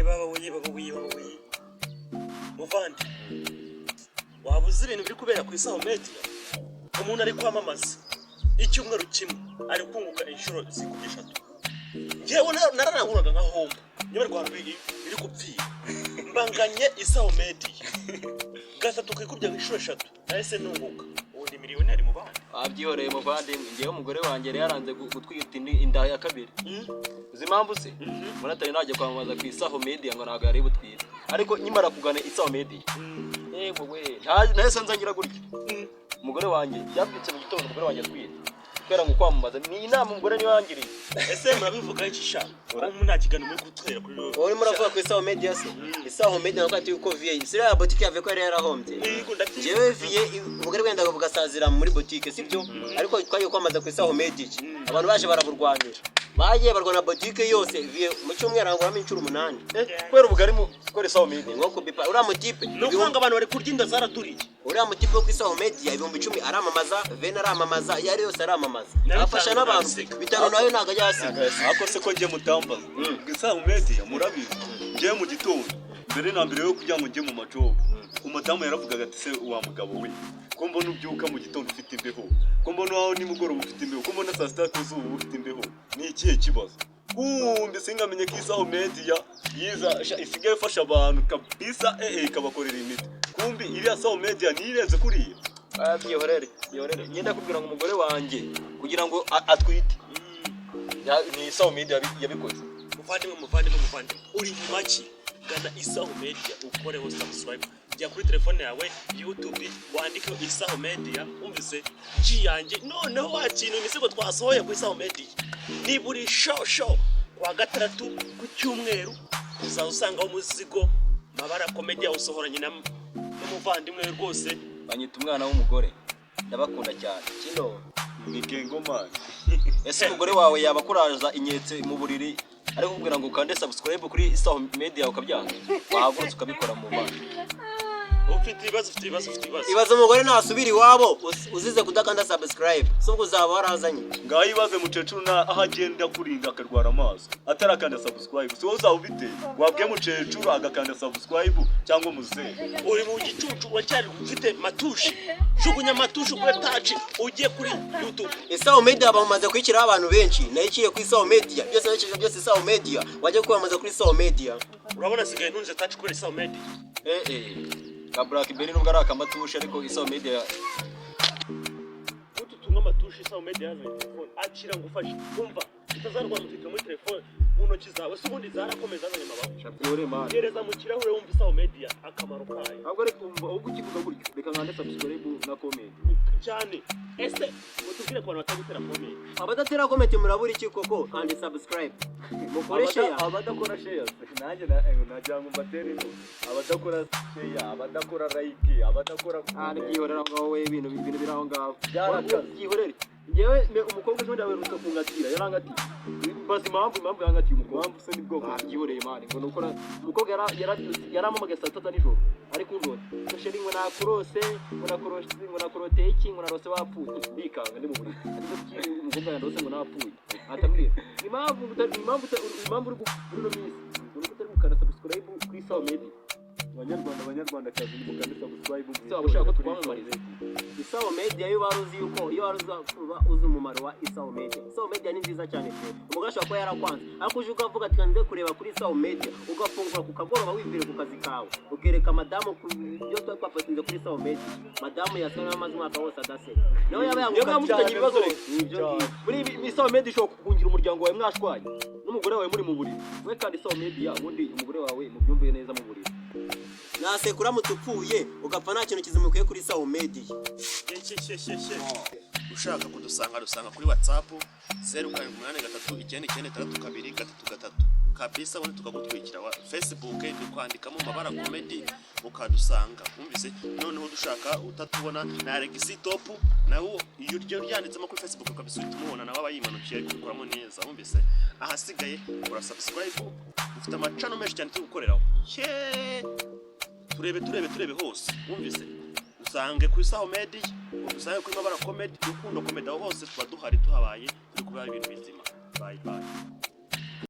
baba we muvandi wabuze ibintu biri kubera ku isaho media umuntu ari kwamamaza icyumweru kimwe ari kunguka inshuro zikugeshatu jewe nararahuraga nka homba niba rwanda biri kupfira mbanganye isaho media gatatu kwikubya inshuro 3 nahise nunguka ubundi miliyoneri mu bandi abyihoreye muvandi ngiye umugore wanjye yaranze gutwita inda ya kabiri zimpamvu se muratari najye kwamamaza ku isaho media ngo naga ari butwita ariko nyimara kugana isaho media yego we nahise nzangira gutya umugore wanjye yabyutse mu gitondo umugore wanjye twita kwera ngo kwamamaza ni inama umugore niyo yangiriye ese murabivuga iki sha umuntu ntakigana muri gutwera kuri roho uri muravuga ku isaho media se isaho media nakati uko vie sira ya boutique yave ko yari yarahombye jewe vie umugore wenda bugasazira muri boutique sibyo ariko twagiye kwamaza ku isaho media abantu baje baraburwanira bagiye barwana boutique yose vie mu cyumweru anguramo inshuro 8 kwera ubugari mu kore isaho media ngo kubipa ura mu tipe no kwanga abantu bari kurya inda zaraturiye uri mu tipe ku isaho media 1010 aramamaza vena aramamaza yari yose aramamaza afasha n'abantu bitano nayo naga yasiga ako se ko ngiye mutambaza isaho media murabizi ngiye mu gitondo mbere na mbere yo kujya ngo ngiye mu macobo umadamu yaravugaga ati se wa mugabo we ko mbona ubyuka mu gitondo ufite imbeho ko mbona waho ni mugoroba ufite imbeho ko mbona saa 6 zuba ufite imbeho ni ikihe kibazo mbese ngamenye ko isaho media yiza isigaye fasha abantu kabisa kabakorera imiti kumbi iriya saho media nirenze kuriya byihorere ngenda kubwira ngo umugore wanjye kugira ngo atwite ni isaho media yabikoze muvandimwe uri maki gana isaho media ukoreho subscribe jya kuri telefone yawe YouTube wandike isaho media umvise yanjye noneho wakintu imisigo twasohoye ku isaho media ni buri show kwa gatandatu ku cyumweru uzasanga umuzigo mabara comedy usohoranye n'umuvandimwe rwose banyita umwana w'umugore ndabakunda cyane kino Migengo man ese umugore wawe yabakuraza inyetse mu buriri ariko kubwira ngo kande subscribe kuri isaho media ukabyanga wahagurutse ukabikora mu bana ufite ibibazo ibazo umugore nasubira iwabo uzize kudakanda subscribe subwo uzaba warazanye ngaho ibaze mucecuru na ahagenda kurinda akarwara amaso atarakanda subscribe so uzawubite wabwiye mucecuru agakanda subscribe cyangwa muze uri mu gicucu wacyari ufite matushi jugunya matushi kuri touch ugiye kuri YouTube isaho media bamaze kwikira abantu benshi nayikiye ku isaho media byose nakije byose isaho media wajye kwamaza kuri isaho media urabona sigaye ntunze touch kuri isaho media ka Blackberry nubwo ari akamatushe ariko isaho media ututunga matushi isaho media yazo telefone akira ngufashe kumva utazarwa mutike muri telefone muntoki zawe subundi zarakomeza azanye mabaho gereza mu kirahure wumva isaho media akamaro kayo ntabwo ari kumva ubwo ukivuga gutyo reka nkande subscribe na comment cyane ese mutubwire ko abantu batagutera comment abadatera comment murabura iki koko kandi subscribe mukoreshe abadakora share nanjye najya ngo mbatere abadakora share abadakora like abadakora byihorera ngaho we ibintu biraho ngaho byihorere ngewe umukobwa cyo ndawe ruka kungatira yarangati basi impamvu yangati umukobwa se nibwo byihoreye mani ngo nukora umukobwa yaramamaga saa 3 nijoro ariko ngo sheri ngo nakurose ngo nakorote iki ngo narose wapfuye bikanga ndi mu buri ariko umukobwa yandose ngo napfuye atambwira impamvu uri no misi uri kutari gukanda subscribe kuri isaho media abanyarwanda kazi mukanda subscribe ushaka twamamarize isaho media yo baruzi yuko iyo baruza uzi umumaro wa isaho media ni nziza cyane pe umugasha ko yarakwanze ariko uje ukavuga ati kanze kureba kuri isaho media ugafungura ku kagoroba wivire ku kazi kawe ugereka madamu byo twafatinze kuri isaho media madamu yasana amazi mwaka wose adase nawe yaba yamufitanye ibibazo nibyo muri isaho media shoko kungira umuryango wawe mwashwaye n'umugore wawe muri mu buriri we kandi isaho media ubundi umugore wawe mubyumviye neza mu buriri nasekura mutupfuye ugapfa nta kintu kizimukiye kuri isaho media ushaka kudusanga kuri WhatsApp 0783993223 kabisa wone tukagutwikira wa Facebook ni kwandikamo mabara comedy ukadusanga umvise noneho dushaka utatubona na Alexi Top nawo iyo ryanditsemo kuri Facebook kabisa utumubona nawe abayimanukiye kubikoramo neza umvise ahasigaye ura subscribe ufite amacano menshi cyane tugukoreraho turebe hose umvise usange kuri isaho media usange kuri mabara comedy rukundo comedy aho hose twa duhari tuhabaye turi kubara ibintu bizima bye